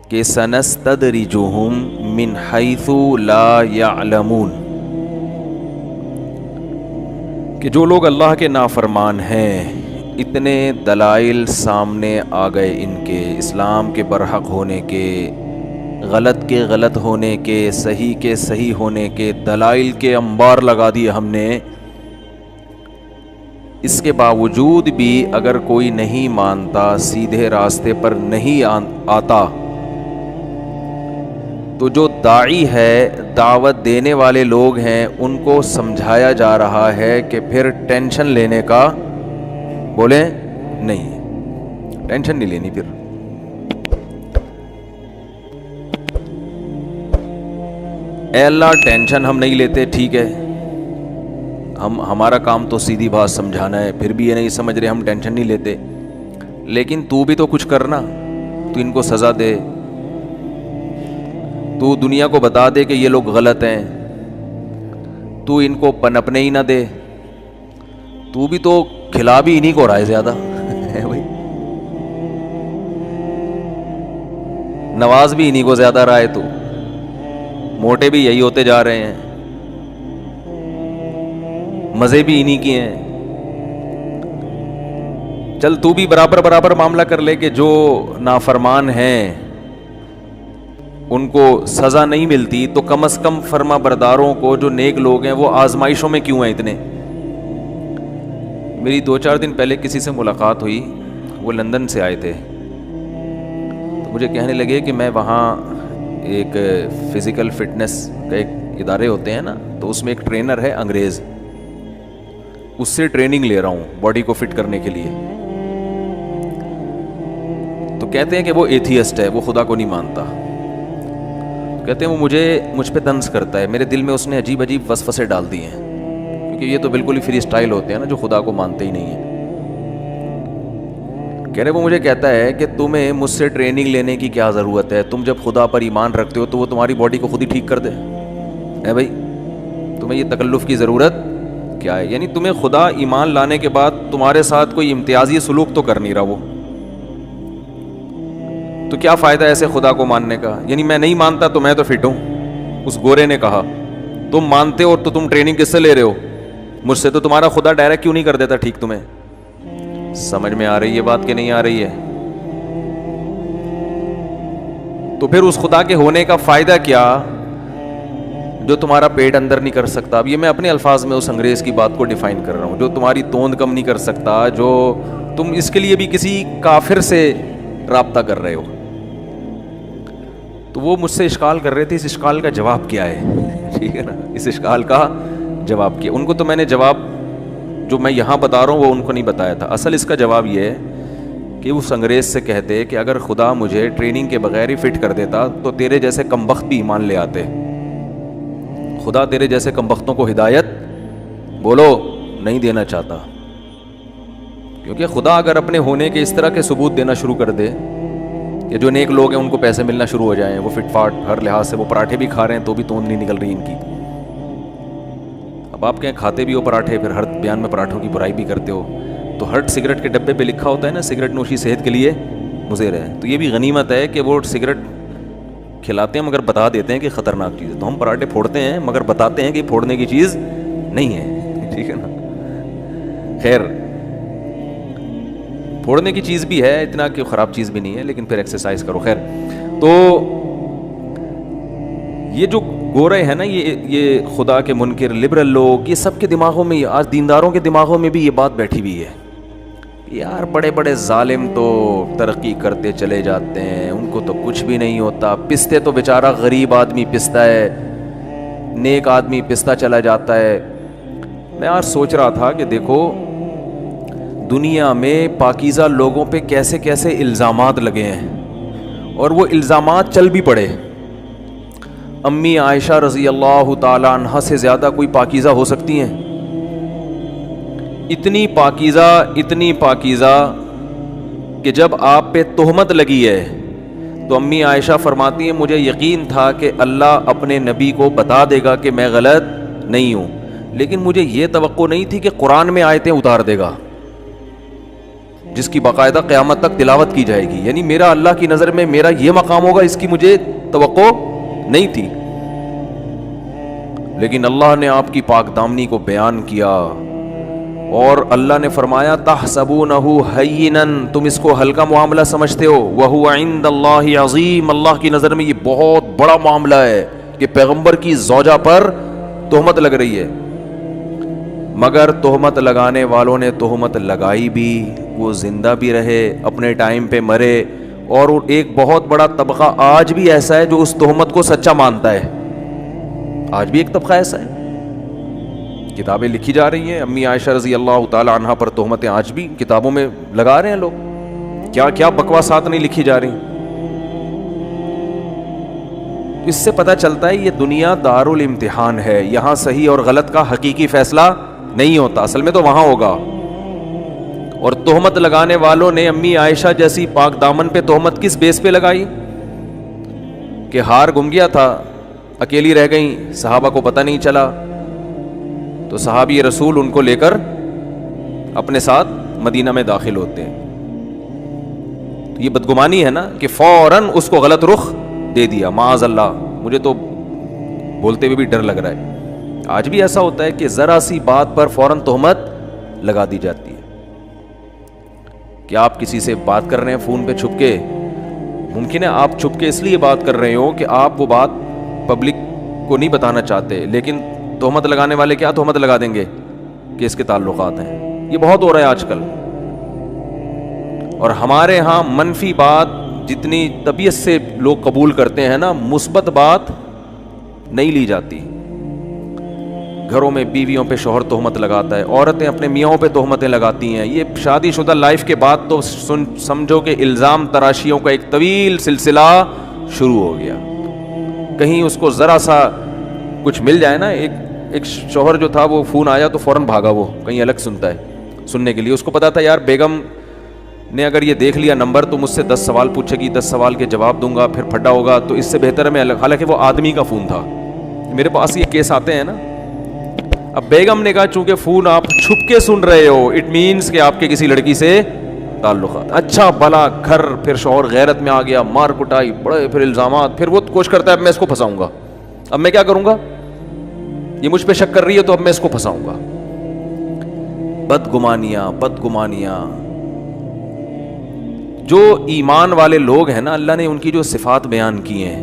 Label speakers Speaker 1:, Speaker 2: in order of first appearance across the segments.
Speaker 1: کہ سنستدرجہم من حیث لا یعلمون، کہ جو لوگ اللہ کے نافرمان ہیں اتنے دلائل سامنے آ گئے ان کے، اسلام کے برحق ہونے کے، غلط کے غلط ہونے کے، صحیح کے صحیح ہونے کے، دلائل کے انبار لگا دیے ہم نے، اس کے باوجود بھی اگر کوئی نہیں مانتا، سیدھے راستے پر نہیں آتا، تو جو داعی ہے، دعوت دینے والے لوگ ہیں، ان کو سمجھایا جا رہا ہے کہ پھر ٹینشن لینے کا بولیں نہیں، ٹینشن نہیں لینی پھر۔ اے اللہ ٹینشن ہم نہیں لیتے، ٹھیک ہے، ہمارا کام تو سیدھی بات سمجھانا ہے، پھر بھی یہ نہیں سمجھ رہے، ہم ٹینشن نہیں لیتے، لیکن تو بھی تو کچھ کرنا، تو ان کو سزا دے، تو دنیا کو بتا دے کہ یہ لوگ غلط ہیں، تو ان کو پنپنے ہی نہ دے، تو بھی تو کھلا بھی انہی کو رہا ہے زیادہ بھائی، نواز بھی انہی کو زیادہ رہا ہے، تو موٹے بھی یہی ہوتے جا رہے ہیں، مزے بھی انہی کی ہیں، چل تو بھی برابر برابر معاملہ کر لے کہ جو نافرمان ہیں ان کو سزا نہیں ملتی، تو کم از کم فرما برداروں کو، جو نیک لوگ ہیں، وہ آزمائشوں میں کیوں ہیں اتنے؟ میری 2-4 دن پہلے کسی سے ملاقات ہوئی، وہ لندن سے آئے تھے، تو مجھے کہنے لگے کہ میں وہاں ایک فزیکل فٹنس کا ایک ادارے ہوتے ہیں نا، تو اس میں ایک ٹرینر ہے انگریز، اس سے ٹریننگ لے رہا ہوں باڈی کو فٹ کرنے کے لیے، تو کہتے ہیں کہ وہ ایتھیسٹ ہے، وہ خدا کو نہیں مانتا، کہتے ہیں وہ مجھ پہ طنز کرتا ہے، میرے دل میں اس نے عجیب عجیب وسوسے ڈال دیے ہیں، کیونکہ یہ تو بالکل ہی فری اسٹائل ہوتے ہیں نا جو خدا کو مانتے ہی نہیں ہیں۔ کہہ رہے وہ مجھے کہتا ہے کہ تمہیں مجھ سے ٹریننگ لینے کی کیا ضرورت ہے، تم جب خدا پر ایمان رکھتے ہو تو وہ تمہاری باڈی کو خود ہی ٹھیک کر دے، اے بھائی تمہیں یہ تکلف کی ضرورت کیا ہے؟ یعنی تمہیں خدا ایمان لانے کے بعد تمہارے ساتھ کوئی امتیازی سلوک تو کر نہیں رہا وہ، تو کیا فائدہ ایسے خدا کو ماننے کا؟ یعنی میں نہیں مانتا تو میں تو فٹ ہوں، اس گورے نے کہا، تم مانتے ہو تو تم ٹریننگ کس سے لے رہے ہو؟ مجھ سے، تو تمہارا خدا ڈائریکٹ کیوں نہیں کر دیتا ٹھیک تمہیں؟ سمجھ میں آ رہی ہے بات کہ نہیں آ رہی ہے؟ تو پھر اس خدا کے ہونے کا فائدہ کیا جو تمہارا پیٹ اندر نہیں کر سکتا؟ اب یہ میں اپنے الفاظ میں اس انگریز کی بات کو ڈیفائن کر رہا ہوں، جو تمہاری توند کم نہیں کر سکتا، جو تم اس کے لیے بھی کسی کافر سے رابطہ کر رہے ہو۔ تو وہ مجھ سے اشکال کر رہے تھے، اس اشکال کا جواب کیا ہے، ٹھیک ہے نا، اس اشکال کا جواب کیا؟ ان کو تو میں نے جواب جو میں یہاں بتا رہا ہوں وہ ان کو نہیں بتایا تھا، اصل اس کا جواب یہ ہے کہ اس انگریز سے کہتے کہ اگر خدا مجھے ٹریننگ کے بغیر ہی فٹ کر دیتا تو تیرے جیسے کمبخت بھی ایمان لے آتے، خدا تیرے جیسے کمبختوں کو ہدایت بولو نہیں دینا چاہتا، کیونکہ خدا اگر اپنے ہونے کے اس طرح کے ثبوت دینا شروع کر دے کہ جو نیک لوگ ہیں ان کو پیسے ملنا شروع ہو جائیں، وہ فٹ فاٹ ہر لحاظ سے، وہ پراٹھے بھی کھا رہے ہیں تو بھی توند نہیں نکل رہی ان کی، اب آپ کہیں کھاتے بھی ہو پراٹھے، پھر ہر بیان میں پراٹھوں کی برائی بھی کرتے ہو، تو ہر سگریٹ کے ڈبے پہ لکھا ہوتا ہے نا سگریٹ نوشی صحت کے لیے مضر ہے، تو یہ بھی غنیمت ہے کہ وہ سگریٹ کھلاتے ہیں مگر بتا دیتے ہیں کہ خطرناک چیز ہے، تو ہم پراٹھے پھوڑتے ہیں مگر بتاتے ہیں کہ پھوڑنے کی چیز نہیں ہے، ٹھیک ہے نا، خیر پھوڑنے کی چیز بھی ہے، اتنا کہ خراب چیز بھی نہیں ہے، لیکن پھر ایکسرسائز کرو، خیر۔ تو یہ جو گورے ہیں نا، یہ خدا کے منکر لبرل لوگ، یہ سب کے دماغوں میں، آج دینداروں کے دماغوں میں بھی یہ بات بیٹھی ہوئی ہے، یار بڑے بڑے ظالم تو ترقی کرتے چلے جاتے ہیں، ان کو تو کچھ بھی نہیں ہوتا، پستے تو بیچارہ غریب آدمی پستا ہے، نیک آدمی پستا چلا جاتا ہے۔ میں آج سوچ رہا تھا کہ دیکھو دنیا میں پاکیزہ لوگوں پہ کیسے کیسے الزامات لگے ہیں، اور وہ الزامات چل بھی پڑے۔ امی عائشہ رضی اللہ تعالی عنہا سے زیادہ کوئی پاکیزہ ہو سکتی ہیں؟ اتنی پاکیزہ کہ جب آپ پہ تہمت لگی ہے تو امی عائشہ فرماتی ہیں مجھے یقین تھا کہ اللہ اپنے نبی کو بتا دے گا کہ میں غلط نہیں ہوں، لیکن مجھے یہ توقع نہیں تھی کہ قرآن میں آیتیں اتار دے گا جس کی باقاعدہ قیامت تک تلاوت کی جائے گی. یعنی میرا اللہ کی نظر میں میرا یہ مقام ہوگا، اس کی مجھے توقع نہیں تھی. لیکن اللہ نے آپ کی پاک دامنی کو بیان کیا اور اللہ نے فرمایا تحسبونہ ہینا، تم اس کو ہلکا معاملہ سمجھتے ہو، وہو عند اللہ عظیم، اللہ کی نظر میں یہ بہت بڑا معاملہ ہے کہ پیغمبر کی زوجہ پر تہمت لگ رہی ہے. مگر تہمت لگانے والوں نے تہمت لگائی بھی، وہ زندہ بھی رہے، اپنے ٹائم پہ مرے، اور ایک بہت بڑا طبقہ آج بھی ایسا ہے جو اس تہمت کو سچا مانتا ہے. آج بھی ایک طبقہ ایسا ہے. کتابیں لکھی جا رہی ہیں، امی عائشہ رضی اللہ تعالی عنہا پر تہمتیں آج بھی کتابوں میں لگا رہے ہیں لوگ. کیا کیا بکواسات نہیں لکھی جا رہی. اس سے پتہ چلتا ہے یہ دنیا دارالامتحان ہے، یہاں صحیح اور غلط کا حقیقی فیصلہ نہیں ہوتا، اصل میں تو وہاں ہوگا. اور تہمت لگانے والوں نے امی عائشہ جیسی پاک دامن پہ تہمت کس بیس پہ لگائی؟ کہ ہار گم گیا تھا، اکیلی رہ گئیں، صحابہ کو پتہ نہیں چلا، تو صحابی رسول ان کو لے کر اپنے ساتھ مدینہ میں داخل ہوتے ہیں. تو یہ بدگمانی ہے نا کہ فوراً اس کو غلط رخ دے دیا. معاذ اللہ، مجھے تو بولتے ہوئے بھی ڈر لگ رہا ہے. آج بھی ایسا ہوتا ہے کہ ذرا سی بات پر فوراً تہمت لگا دی جاتی ہے. کہ آپ کسی سے بات کر رہے ہیں فون پہ چھپ کے، ممکن ہے آپ چھپ کے اس لیے بات کر رہے ہو کہ آپ وہ بات پبلک کو نہیں بتانا چاہتے، لیکن تہمت لگانے والے کیا تہمت لگا دیں گے کہ اس کے تعلقات ہیں. یہ بہت ہو رہا ہے آج کل. اور ہمارے ہاں منفی بات جتنی طبیعت سے لوگ قبول کرتے ہیں نا، مثبت بات نہیں لی جاتی. گھروں میں بیویوں پہ شوہر تہمت لگاتا ہے، عورتیں اپنے میاں پہ تہمتیں لگاتی ہیں. یہ شادی شدہ لائف کے بعد تو سمجھو کہ الزام تراشیوں کا ایک طویل سلسلہ شروع ہو گیا. کہیں اس کو ذرا سا کچھ مل جائے نا، ایک شوہر جو تھا وہ فون آیا تو فوراً بھاگا، وہ کہیں الگ سنتا ہے سننے کے لیے. اس کو پتا تھا یار بیگم نے اگر یہ دیکھ لیا نمبر تو مجھ سے 10 سوال پوچھے گی، 10 سوال کے جواب دوں گا، پھر پھڈا ہوگا، تو اس سے بہتر ہے میں الگ. حالانکہ وہ آدمی کا فون تھا. میرے پاس یہ کیس آتے ہیں نا. اب بیگم نے کہا چونکہ فون آپ چھپ کے سن رہے ہو، اٹ مینس کہ آپ کے کسی لڑکی سے تعلقات. اچھا بلا گھر، پھر شوہر غیرت میں آ گیا، مار کٹائی، بڑے پھر الزامات. پھر وہ کوشش کرتا ہے اب میں اس کو پھنساؤں گا، اب میں کیا کروں گا، یہ مجھ پہ شک کر رہی ہے تو اب میں اس کو پھنساؤں گا. بدگمانیاں. جو ایمان والے لوگ ہیں نا، اللہ نے ان کی جو صفات بیان کی ہیں،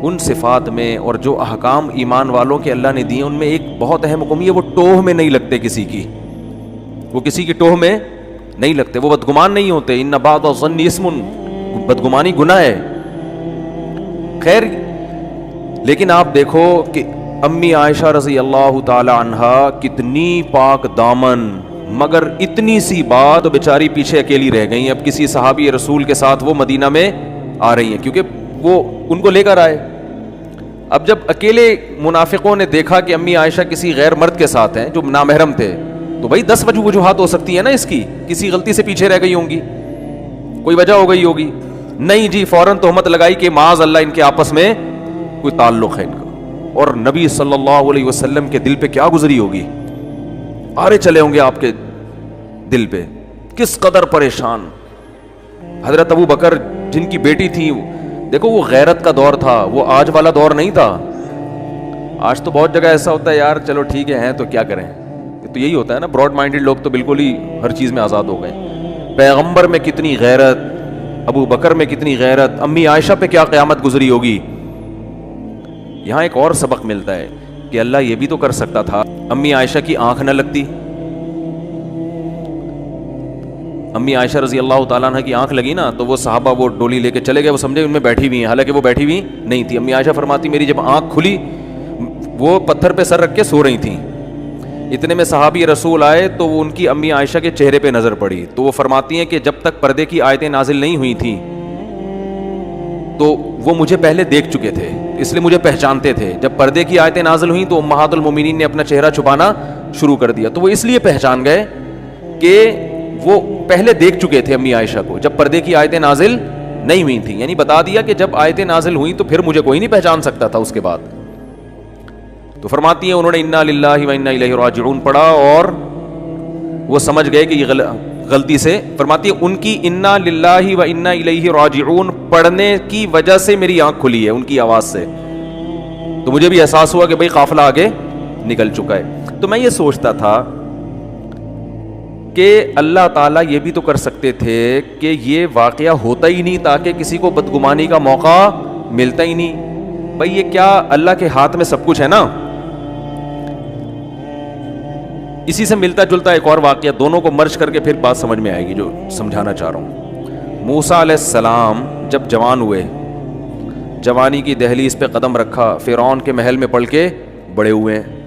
Speaker 1: ان صفات میں اور جو احکام ایمان والوں کے اللہ نے دیے، ان میں ایک بہت اہم حکم یہ، وہ ٹوہ میں نہیں لگتے کسی کی. وہ کسی کی ٹوہ میں نہیں لگتے، وہ بدگمان نہیں ہوتے. ان بعض الظن اسم، بدگمانی گناہ ہے. خیر، لیکن آپ دیکھو کہ امی عائشہ رضی اللہ تعالی عنہا کتنی پاک دامن، مگر اتنی سی بات بیچاری پیچھے اکیلی رہ گئی. اب کسی صحابی رسول کے ساتھ وہ مدینہ میں آ رہی ہیں کیونکہ وہ ان کو لے کر آئے. اب جب اکیلے منافقوں نے دیکھا کہ امی عائشہ کسی غیر مرد کے ساتھ ہیں جو نامحرم تھے، تو بھائی 10 وجوہات ہو سکتی ہیں نا اس کی. کسی غلطی سے پیچھے رہ گئی ہوں گی، کوئی وجہ ہو گئی ہوگی. نہیں جی، فوراً تہمت لگائی کہ معاذ اللہ ان کے آپس میں کوئی تعلق ہے ان کا. اور نبی صلی اللہ علیہ وسلم کے دل پہ کیا گزری ہوگی، آرے چلے ہوں گے آپ کے دل پہ، کس قدر پریشان. حضرت ابو بکر جن کی بیٹی تھی، دیکھو وہ غیرت کا دور تھا، وہ آج والا دور نہیں تھا. آج تو بہت جگہ ایسا ہوتا ہے یار چلو ٹھیک ہے ہیں تو کیا کریں. تو یہی ہوتا ہے نا، براڈ مائنڈڈ لوگ تو بالکل ہی ہر چیز میں آزاد ہو گئے. پیغمبر میں کتنی غیرت، ابو بکر میں کتنی غیرت، امی عائشہ پہ کیا قیامت گزری ہوگی. یہاں ایک اور سبق ملتا ہے کہ اللہ یہ بھی تو کر سکتا تھا امی عائشہ کی آنکھ نہ لگتی. امی عائشہ رضی اللہ تعالیٰ عنہ کی آنکھ لگی نا تو وہ صحابہ وہ ڈولی لے کے چلے گئے، وہ سمجھے ان میں بیٹھی ہوئی ہیں، حالانکہ وہ بیٹھی ہوئی نہیں تھی. امی عائشہ فرماتی میری جب آنکھ کھلی وہ پتھر پہ سر رکھ کے سو رہی تھیں. اتنے میں صحابی رسول آئے تو وہ ان کی امی عائشہ کے چہرے پہ نظر پڑی، تو وہ فرماتی ہیں کہ جب تک پردے کی آیتیں نازل نہیں ہوئی تھیں تو وہ مجھے پہلے دیکھ چکے تھے، اس لیے مجھے پہچانتے تھے. جب پردے کی آیتیں نازل ہوئیں تو امہات المومنین نے اپنا چہرہ چھپانا شروع کر دیا. تو وہ اس لیے پہچان گئے کہ وہ پہلے دیکھ چکے تھے امی عائشہ کو جب پردے کی آیتیں نازل نہیں ہوئی تھیں. یعنی بتا دیا کہ جب آیتیں نازل ہوئیں تو پھر مجھے کوئی نہیں پہچان سکتا تھا اس کے بعد. تو فرماتی ہیں انہوں نے انا للہ و انا الیہ راجعون پڑھا اور وہ سمجھ گئے کہ یہ غلطی سے, فرماتی ہے ان کی انا للہ و انا الیہ راجعون پڑھنے کی وجہ سے میری آنکھ کھلی ہے, ان کی آواز سے. تو مجھے بھی احساس ہوا کہ بھئی قافلہ آگے نکل چکا ہے. تو میں یہ سوچتا تھا کہ اللہ تعالیٰ یہ بھی تو کر سکتے تھے کہ یہ واقعہ ہوتا ہی نہیں تاکہ کسی کو بدگمانی کا موقع ملتا ہی نہیں. بھئی یہ کیا اللہ کے ہاتھ میں سب کچھ ہے نا. اسی سے ملتا جلتا ایک اور واقعہ, دونوں کو مرج کر کے پھر بات سمجھ میں آئے گی جو سمجھانا چاہ رہا ہوں. موسیٰ علیہ السلام جب جوان ہوئے, جوانی کی دہلیز پہ قدم رکھا, فرعون کے محل میں پڑھ کے بڑے ہوئے ہیں,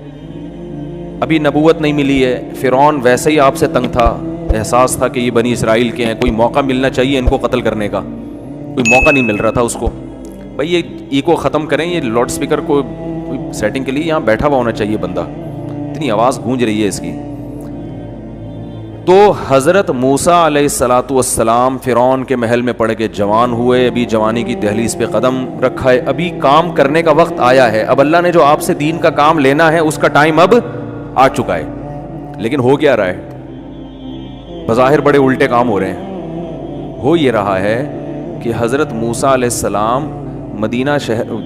Speaker 1: ابھی نبوت نہیں ملی ہے. فرعون ویسے ہی آپ سے تنگ تھا, احساس تھا کہ یہ بنی اسرائیل کے ہیں, کوئی موقع ملنا چاہیے ان کو قتل کرنے کا, کوئی موقع نہیں مل رہا تھا اس کو. بھئی یہ ایکو ختم کریں, یہ لاؤڈ سپیکر کو سیٹنگ کے لیے یہاں بیٹھا ہوا ہونا چاہیے بندہ, اتنی آواز گونج رہی ہے اس کی. تو حضرت موسیٰ علیہ الصلاۃ والسلام فرعون کے محل میں پڑھ کے جوان ہوئے, ابھی جوانی کی دہلیز پہ قدم رکھا ہے, ابھی کام کرنے کا وقت آیا ہے. اب اللہ نے جو آپ سے دین کا کام لینا ہے اس کا ٹائم اب آ چکا ہے. لیکن ہو کیا رہا ہے؟ بظاہر بڑے الٹے کام ہو رہے ہیں. ہو یہ رہا ہے کہ حضرت موسیٰ علیہ السلام مدینہ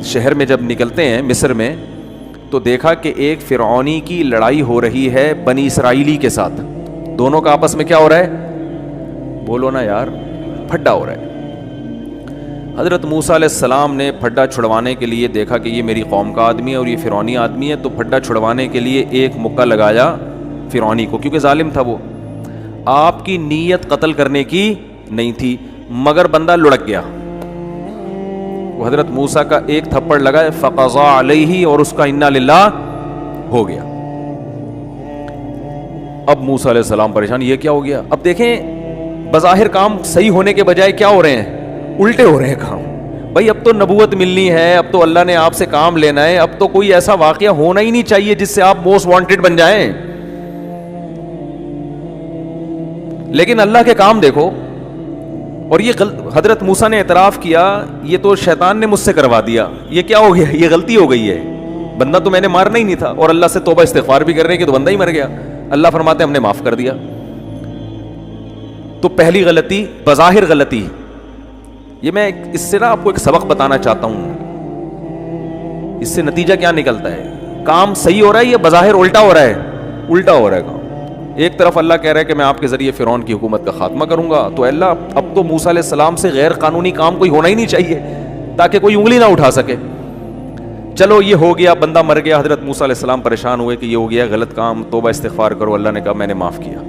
Speaker 1: شہر میں جب نکلتے ہیں مصر میں, تو دیکھا کہ ایک فرعونی کی لڑائی ہو رہی ہے بنی اسرائیلی کے ساتھ. دونوں کا آپس میں کیا ہو رہا ہے؟ بولو نا یار, پھڈا ہو رہا ہے. حضرت موسیٰ علیہ السلام نے پھڈا چھڑوانے کے لیے دیکھا کہ یہ میری قوم کا آدمی ہے اور یہ فرعونی آدمی ہے, تو پھڈا چھڑوانے کے لیے ایک مکہ لگایا فرعونی کو, کیونکہ ظالم تھا وہ. آپ کی نیت قتل کرنے کی نہیں تھی, مگر بندہ لڑک گیا. وہ حضرت موسیٰ کا ایک تھپڑ لگا, فقضا علیہ, اور اس کا انا للہ ہو گیا. اب موسیٰ علیہ السلام پریشان, یہ کیا ہو گیا؟ اب دیکھیں بظاہر کام صحیح ہونے کے بجائے کیا ہو رہے ہیں؟ الٹے ہو رہے ہیں کام. بھائی اب تو نبوت ملنی ہے, اب تو اللہ نے آپ سے کام لینا ہے, اب تو کوئی ایسا واقعہ ہونا ہی نہیں چاہیے جس سے آپ موسٹ وانٹڈ بن جائیں. لیکن اللہ کے کام دیکھو. اور یہ حضرت موسیٰ نے اعتراف کیا, یہ تو شیطان نے مجھ سے کروا دیا, یہ کیا ہو گیا, یہ غلطی ہو گئی ہے, بندہ تو میں نے مارنا ہی نہیں تھا. اور اللہ سے توبہ استغفار بھی کرنے کی, تو بندہ ہی مر گیا. اللہ فرماتے ہیں ہم نے معاف کر دیا. تو پہلی غلطی بظاہر غلطی, یہ میں اس سے نا آپ کو ایک سبق بتانا چاہتا ہوں. اس سے نتیجہ کیا نکلتا ہے؟ کام صحیح ہو رہا ہے یا بظاہر الٹا ہو رہا ہے؟ الٹا ہو رہا ہے کام. ایک طرف اللہ کہہ رہا ہے کہ میں آپ کے ذریعے فرعون کی حکومت کا خاتمہ کروں گا, تو اللہ اب تو موسیٰ علیہ السلام سے غیر قانونی کام کوئی ہونا ہی نہیں چاہیے تاکہ کوئی انگلی نہ اٹھا سکے. چلو یہ ہو گیا, بندہ مر گیا. حضرت موسیٰ علیہ السلام پریشان ہوئے کہ یہ ہو گیا غلط کام, توبہ استغفار کرو. اللہ نے کہا میں نے معاف کیا.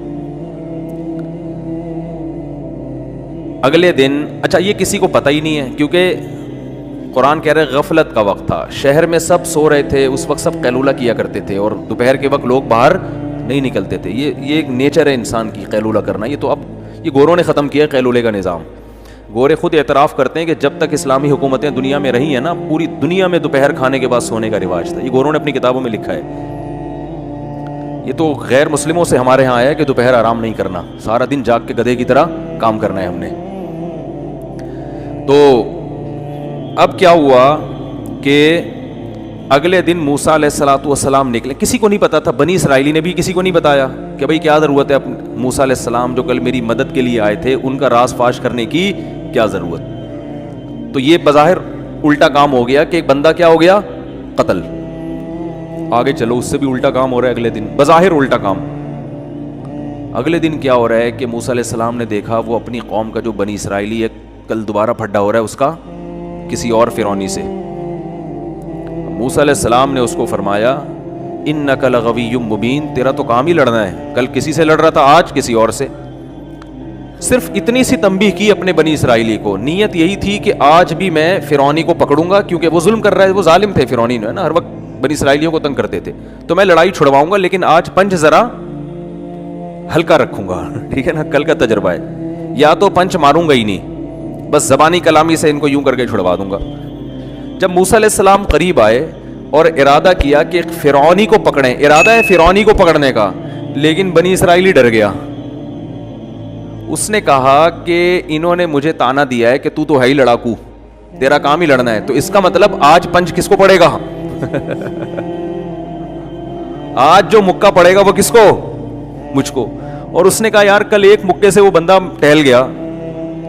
Speaker 1: اگلے دن, اچھا یہ کسی کو پتہ ہی نہیں ہے, کیونکہ قرآن کہہ رہے غفلت کا وقت تھا, شہر میں سب سو رہے تھے, اس وقت سب قیلولہ کیا کرتے تھے, اور دوپہر کے وقت لوگ باہر نہیں نکلتے تھے. یہ ایک نیچر ہے انسان کی, قیلولہ کرنا. یہ تو اب یہ گوروں نے ختم کیا قیلولے کا نظام. گورے خود اعتراف کرتے ہیں کہ جب تک اسلامی حکومتیں دنیا میں رہی ہیں نا, پوری دنیا میں دوپہر کھانے کے بعد سونے کا رواج تھا. یہ گوروں نے اپنی کتابوں میں لکھا ہے. یہ تو غیر مسلموں سے ہمارے ہاں آیا ہے کہ دوپہر آرام نہیں کرنا, سارا دن جاگ کے گدھے کی طرح کام کرنا ہے ہم نے. تو اب کیا ہوا کہ اگلے دن موسیٰ علیہ الصلاۃ والسلام نکلے. کسی کو نہیں پتا تھا, بنی اسرائیلی نے بھی کسی کو نہیں بتایا کہ بھئی کیا ضرورت ہے موسیٰ علیہ السلام جو کل میری مدد کے لیے آئے تھے, ان کا راز فاش کرنے کی کیا ضرورت. تو یہ بظاہر الٹا کام ہو گیا کہ ایک بندہ کیا ہو گیا, قتل. آگے چلو, اس سے بھی الٹا کام ہو رہا ہے اگلے دن, بظاہر الٹا کام. اگلے دن کیا ہو رہا ہے کہ موسیٰ علیہ السلام نے دیکھا وہ اپنی قوم کا جو بنی اسرائیلی ہے کل دوبارہ پھڈا ہو رہا ہے اس کا کسی اور فرعونی سے. موسیٰ علیہ السلام نے اس کو فرمایا انک لغوی مبین, تیرا تو کام ہی لڑنا ہے, کل کسی سے لڑ رہا تھا, آج کسی اور سے. صرف اتنی سی تنبیہ کی اپنے بنی اسرائیلی کو. نیت یہی تھی کہ آج بھی میں فرعونی کو پکڑوں گا, کیونکہ وہ ظلم کر رہا ہے, وہ ظالم تھے فرعونی ہے نا, ہر وقت بنی اسرائیلیوں کو تنگ کرتے تھے, تو میں لڑائی چھڑواؤں گا, لیکن آج پنچ ذرا ہلکا رکھوں گا. ٹھیک ہے نا, کل کا تجربہ ہے. یا تو پنچ ماروں گا ہی نہیں, بس زبانی کلامی سے ان کو یوں کر کے چھڑوا دوں گا. جب موسیٰ علیہ السلام قریب آئے اور ارادہ کیا کہ فرعونی کو پکڑیں, ارادہ ہے فرعونی کو پکڑنے کا, لیکن بنی اسرائیلی ڈر گیا. اس نے کہا کہ انہوں نے مجھے تانا دیا ہے کہ تو ہے ہی لڑاکو, تیرا کام ہی لڑنا ہے, تو اس کا مطلب آج پنچ کس کو پڑے گا؟ آج جو مکہ پڑے گا وہ کس کو؟ مجھ کو. اور اس نے کہا یار کل ایک مکے سے وہ بندہ ٹہل گیا,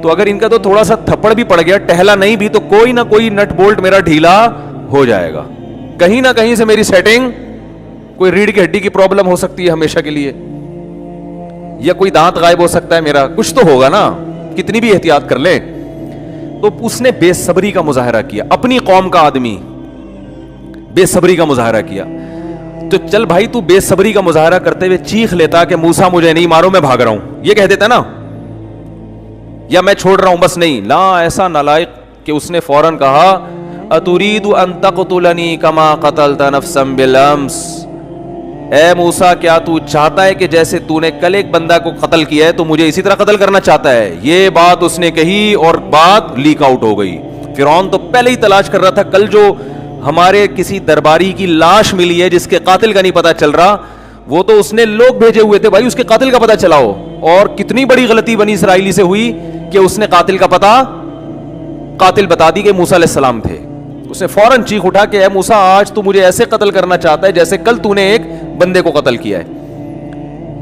Speaker 1: تو اگر ان کا تو تھوڑا سا تھپڑ بھی پڑ گیا, ٹہلا نہیں بھی, تو کوئی نہ کوئی نٹ بولٹ میرا ڈھیلا ہو جائے گا, کہیں نہ کہیں سے میری سیٹنگ, کوئی ریڑھ کی ہڈی کی پرابلم ہو سکتی ہے ہمیشہ کے لیے, یا کوئی دانت غائب ہو سکتا ہے میرا, کچھ تو ہوگا نا, کتنی بھی احتیاط کر لیں. تو اس نے بے صبری کا مظاہرہ کیا, اپنی قوم کا آدمی بے صبری کا مظاہرہ کیا. تو چل بھائی تو بے صبری کا مظاہرہ کرتے ہوئے چیخ لیتا کہ موسیٰ مجھے نہیں مارو, میں بھاگ رہا ہوں, یہ کہہ دیتا نا, یا میں چھوڑ رہا ہوں بس. نہیں, لا, ایسا نالائق کہ اس نے فوراً کہا اتريد ان تقتلني كما قتلت نفسا بالامس, اے موسیٰ کیا تو چاہتا ہے کہ جیسے تو نے کل ایک بندہ کو قتل کیا ہے تو مجھے اسی طرح قتل کرنا چاہتا ہے. یہ بات اس نے کہی اور بات لیک آؤٹ ہو گئی. فرعون تو پہلے ہی تلاش کر رہا تھا, کل جو ہمارے کسی درباری کی لاش ملی ہے جس کے قاتل کا نہیں پتا چل رہا, وہ تو اس نے لوگ بھیجے ہوئے تھے بھائی اس کے قاتل کا پتا چلاؤ. اور کتنی بڑی غلطی بنی اسرائیلی سے ہوئی کہ اس نے قاتل بتا دی کہ موسیٰ علیہ السلام تھے. اس نے فوراً چیخ اٹھا کہ اے موسیٰ آج تو مجھے ایسے قتل کرنا چاہتا ہے جیسے کل تو نے ایک بندے کو قتل کیا ہے.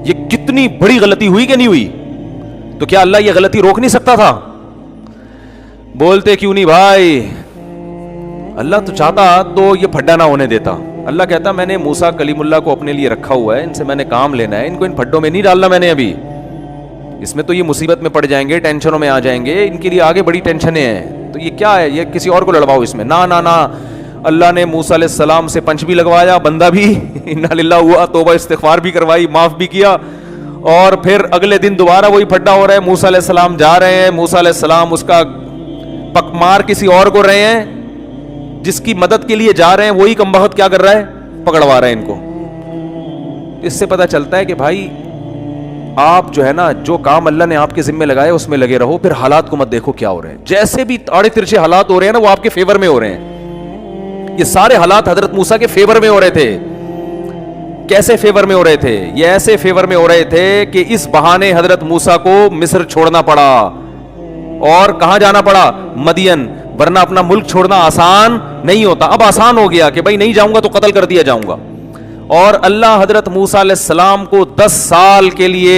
Speaker 1: یہ کتنی بڑی غلطی ہوئی کہ نہیں ہوئی؟ تو کیا اللہ یہ غلطی روک نہیں سکتا تھا؟ بولتے کیوں نہیں بھائی, اللہ تو چاہتا تو یہ پھڈا نہ ہونے دیتا. اللہ کہتا میں نے موسیٰ کلیم اللہ کو اپنے لیے رکھا ہوا ہے, ان سے میں نے کام لینا ہے, ان کو ان پھڈوں میں نہیں ڈالنا میں نے ابھی, اس میں تو یہ مصیبت میں پڑ جائیں گے, ٹینشنوں میں آ جائیں گے, ان کے لیے آگے بڑی ٹینشنیں ہیں, تو یہ کیا ہے, یہ کسی اور کو لڑواؤ اس میں. نہ اللہ نے موسیٰ علیہ السلام سے پنچ بھی لگوایا, بندہ بھی انا للہ ہوا, توبہ استغفار بھی کروائی, معاف بھی کیا, اور پھر اگلے دن دوبارہ وہی پھڈا ہو رہا ہے. موسیٰ علیہ السلام جا رہے ہیں, موسیٰ علیہ السلام اس کا پکمار کسی اور کو رہے ہیں, جس کی مدد کے لیے جا رہے ہیں وہی کمبخت کیا کر رہا ہے, پکڑوا رہا ہے ان کو. اس سے پتہ چلتا ہے کہ بھائی آپ جو ہے نا, جو کام اللہ نے آپ کے ذمہ لگائے اس میں لگے رہو, پھر حالات کو مت دیکھو کیا ہو رہے ہیں. جیسے بھی آڑے ترچے حالات ہو رہے ہیں نا وہ آپ کے فیور میں ہو رہے ہیں. یہ سارے حالات حضرت موسیٰ کے فیور میں ہو رہے تھے. کیسے فیور میں ہو رہے تھے؟ یہ ایسے فیور میں ہو رہے تھے کہ اس بہانے حضرت موسیٰ کو مصر چھوڑنا پڑا, اور کہاں جانا پڑا؟ مدین, ورنہ اپنا ملک چھوڑنا آسان نہیں ہوتا. اب آسان ہو گیا کہ بھائی نہیں جاؤں گا تو قتل کر دیا جاؤں گا. اور اللہ حضرت موسیٰ علیہ السلام کو 10 سال کے لیے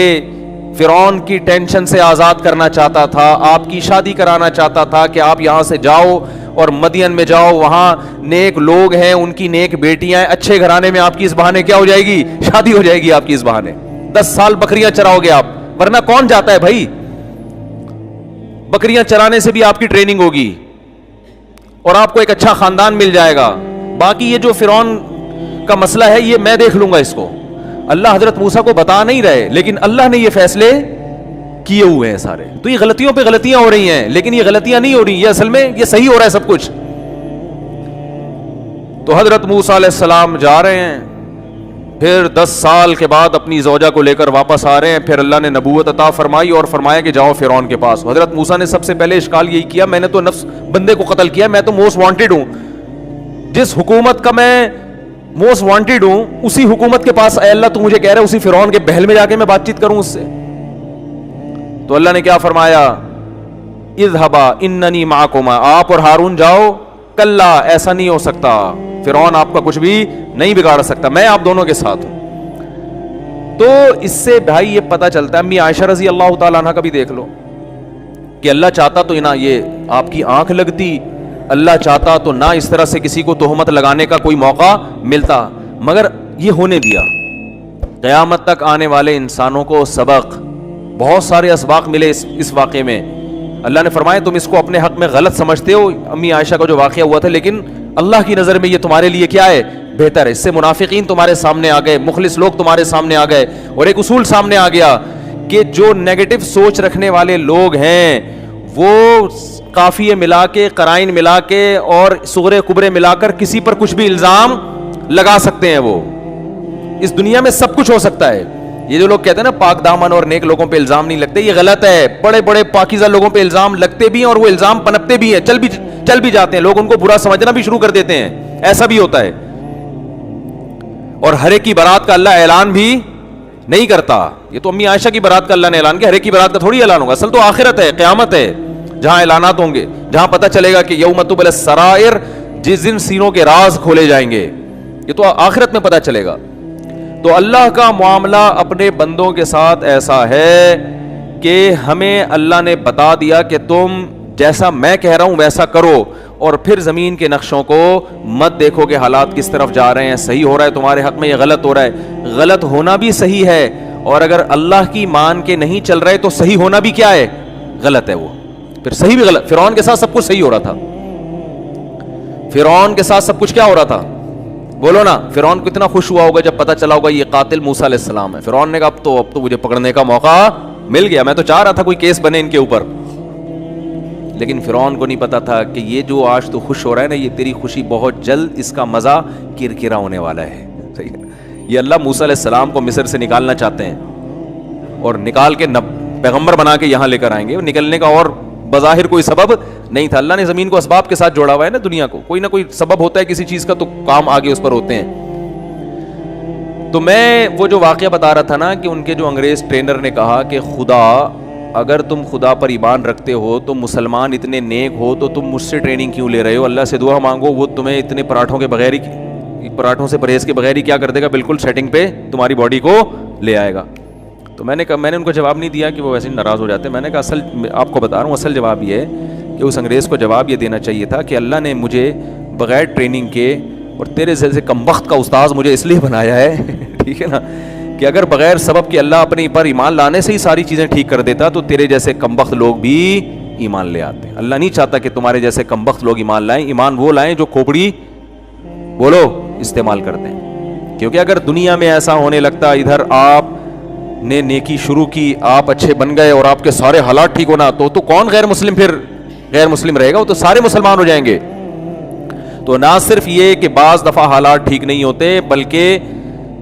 Speaker 1: فرعون کی ٹینشن سے آزاد کرنا چاہتا تھا, آپ کی شادی کرانا چاہتا تھا کہ آپ یہاں سے جاؤ اور مدین میں جاؤ, وہاں نیک لوگ ہیں, ان کی نیک بیٹیاں ہیں, اچھے گھرانے میں آپ کی اس بہانے کیا ہو جائے گی, شادی ہو جائے گی آپ کی اس بہانے. 10 سال بکریاں چراؤ گے آپ, ورنہ کون جاتا ہے بھائی, بکریاں چرانے سے بھی آپ کی ٹریننگ ہوگی اور آپ کو ایک اچھا خاندان مل جائے گا. باقی یہ جو فرعون کا مسئلہ ہے یہ میں دیکھ لوں گا اس کو. اللہ حضرت موسیٰ کو بتا نہیں رہے, لیکن اللہ نے یہ فیصلے کیے ہوئے ہیں سارے. تو یہ غلطیوں پہ غلطیاں ہو رہی ہیں, لیکن یہ غلطیاں نہیں ہو رہی, یہ اصل میں یہ صحیح ہو رہا ہے سب کچھ. تو حضرت موسیٰ علیہ السلام جا رہے ہیں, پھر 10 سال کے بعد اپنی زوجہ کو لے کر واپس آ رہے ہیں. پھر اللہ نے نبوت عطا فرمائی اور فرمایا کہ جاؤ فرعون کے پاس. حضرت موسیٰ نے سب سے پہلے اشکال یہی کیا, میں نے تو نفس بندے کو قتل کیا, میں تو موسٹ وانٹیڈ ہوں, جس حکومت کا میں موسٹ وانٹیڈ ہوں اسی حکومت کے پاس اے اللہ تو مجھے کہہ رہا ہے اسی فرعون کے بہل میں جا کے میں بات چیت کروں اس سے. تو اللہ نے کیا فرمایا, اذهبا اننی معکما, آپ اور ہارون جاؤ. کلا, ایسا نہیں ہو سکتا, فرعون آپ کا کچھ بھی نہیں بگاڑ سکتا, میں آپ دونوں کے ساتھ ہوں. تو اس سے بھائی یہ پتہ چلتا ہے, امی عائشہ رضی اللہ تعالیٰ عنہ کا بھی دیکھ لو کہ اللہ چاہتا تو نہ یہ آپ کی آنکھ لگتی, اللہ چاہتا تو نہ اس طرح سے کسی کو تہمت لگانے کا کوئی موقع ملتا, مگر یہ ہونے دیا. قیامت تک آنے والے انسانوں کو سبق, بہت سارے اسباق ملے اس واقعے میں. اللہ نے فرمایا تم اس کو اپنے حق میں غلط سمجھتے ہو, امی عائشہ کا جو واقعہ ہوا تھا, لیکن اللہ کی نظر میں یہ تمہارے لیے کیا ہے, بہتر ہے. اس سے منافقین تمہارے سامنے آ گئے, مخلص لوگ تمہارے سامنے آ گئے, اور ایک اصول سامنے آ گیا کہ جو نیگیٹو سوچ رکھنے والے لوگ ہیں وہ قافیے ملا کے, قرائن ملا کے اور صغرے کبرے ملا کر کسی پر کچھ بھی الزام لگا سکتے ہیں. وہ اس دنیا میں سب کچھ ہو سکتا ہے. یہ جو لوگ کہتے ہیں نا پاک دامن اور نیک لوگوں پہ الزام نہیں لگتے, یہ غلط ہے. بڑے بڑے پاکیزہ لوگوں پہ الزام لگتے بھی ہیں اور وہ الزام پنپتے بھی ہیں, چل بھی جاتے ہیں, لوگ ان کو برا سمجھنا بھی شروع کر دیتے ہیں, ایسا بھی ہوتا ہے. اور ہر ایک کی برات کا اللہ اعلان بھی نہیں کرتا. یہ تو امی عائشہ کی برات کا اللہ نے اعلان کیا, ہر ایک کی برات کا تھوڑی اعلان ہوگا. اصل تو آخرت ہے, قیامت ہے, جہاں اعلانات ہوں گے, جہاں پتہ چلے گا کہ یوم تبلی السرائر, جس دن سینوں کے راز کھولے جائیں گے. یہ تو آخرت میں پتہ چلے گا. تو اللہ کا معاملہ اپنے بندوں کے ساتھ ایسا ہے کہ ہمیں اللہ نے بتا دیا کہ تم جیسا میں کہہ رہا ہوں ویسا کرو، اور پھر زمین کے نقشوں کو مت دیکھو کہ حالات کس طرف جا رہے ہیں، صحیح ہو رہا ہے تمہارے حق میں یا غلط ہو رہا ہے۔ غلط ہونا بھی صحیح ہے، اور اگر اللہ کی مان کے نہیں چل رہے تو صحیح ہونا بھی کیا ہے؟ غلط ہے۔ وہ پھر صحیح بھی غلط۔ فرعون کے ساتھ سب کچھ صحیح ہو رہا تھا، فرعون کے ساتھ سب کچھ کیا ہو رہا تھا؟ بولو نا، فرعون کو اتنا خوش ہوا ہوگا جب پتا چلا ہوگا یہ قاتل موسیٰ علیہ السلام ہے۔ فرعون نے کہا اب تو مجھے پکڑنے کا موقع مل گیا، میں تو چاہ رہا تھا کوئی کیس بنے ان کے اوپر، لیکن فرعون کو نہیں پتا تھا کہ یہ جو آج تو خوش ہو رہا ہے نا، یہ تیری خوشی بہت جلد اس کا مزہ کرکرا ہونے والا ہے۔ صحیح ہے؟ یہ اللہ موسیٰ علیہ السلام کو مصر سے نکالنا چاہتے ہیں، اور نکال کے پیغمبر بنا کے یہاں لے کر آئیں گے۔ نکلنے کا اور بظاہر کوئی سبب نہیں تھا، اللہ نے زمین کو اسباب کے ساتھ جوڑا ہوا ہے نا، دنیا کو کوئی نہ کوئی سبب ہوتا ہے کسی چیز کا، تو کام آگے اس پر ہوتے ہیں۔ تو میں وہ جو واقعہ بتا رہا تھا نا کہ ان کے جو انگریز ٹرینر نے کہا کہ خدا، اگر تم خدا پر ایمان رکھتے ہو تو مسلمان اتنے نیک ہو تو تم مجھ سے ٹریننگ کیوں لے رہے ہو؟ اللہ سے دعا مانگو، وہ تمہیں اتنے پراٹھوں کے بغیر ہی، پراٹھوں سے پرہیز کے بغیر ہی کیا کر دے گا، بالکل سیٹنگ پہ تمہاری باڈی کو لے آئے گا۔ تو میں نے ان کو جواب نہیں دیا کہ وہ ویسے ناراض ہو جاتے۔ میں نے کہا اصل آپ کو بتا رہا ہوں، اصل جواب یہ ہے کہ اس انگریز کو جواب یہ دینا چاہیے تھا کہ اللہ نے مجھے بغیر ٹریننگ کے اور تیرے جیسے کمبخت کا استاذ مجھے اس لیے بنایا ہے ٹھیک ہے نا، کہ اگر بغیر سبب کے اللہ اپنے پر ایمان لانے سے ہی ساری چیزیں ٹھیک کر دیتا تو تیرے جیسے کمبخت لوگ بھی ایمان لے آتے۔ اللہ نہیں چاہتا کہ تمہارے جیسے کمبخت لوگ ایمان لائیں، ایمان وہ لائیں جو کھوپڑی بولو استعمال کرتے ہیں۔ کیونکہ اگر دنیا میں ایسا ہونے لگتا، ادھر آپ نے نیکی شروع کی، آپ اچھے بن گئے اور آپ کے سارے حالات ٹھیک ہونا، تو کون غیر مسلم پھر غیر مسلم رہے گا؟ وہ تو سارے مسلمان ہو جائیں گے۔ تو نہ صرف یہ کہ بعض دفعہ حالات ٹھیک نہیں ہوتے، بلکہ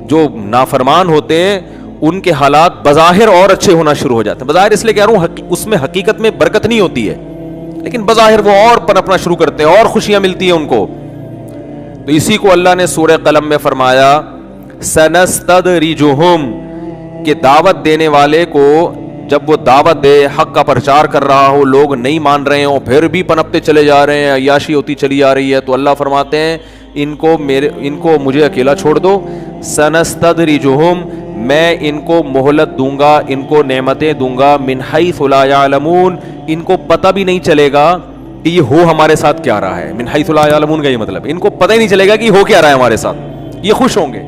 Speaker 1: جو نافرمان ہوتے ہیں ان کے حالات بظاہر اور اچھے ہونا شروع ہو جاتے ہیں۔ بظاہر اس لیے کہہ رہا ہوں اس میں حقیقت میں برکت نہیں ہوتی ہے، لیکن بظاہر وہ اور پنپنا شروع کرتے ہیں اور خوشیاں ملتی ہیں ان کو۔ تو اسی کو اللہ نے سورہ قلم میں فرمایا سنستدرجہم، کہ دعوت دینے والے کو جب وہ دعوت دے، حق کا پرچار کر رہا ہو، لوگ نہیں مان رہے ہوں، پھر بھی پنپتے چلے جا رہے ہیں، عیاشی ہوتی چلی آ رہی ہے، تو اللہ فرماتے ہیں ان کو مجھے اکیلا چھوڑ دو۔ سنستدرجہم، میں ان کو مہلت دوں گا، ان کو نعمتیں دوں گا، من حیث لا یعلمون، ان کو پتہ بھی نہیں چلے گا کہ یہ ہو ہمارے ساتھ کیا رہا ہے۔ من حیث لا یعلمون کا یہ مطلب ان کو پتہ ہی نہیں چلے گا کہ یہ ہو کیا رہا ہے ہمارے ساتھ، یہ خوش ہوں گے۔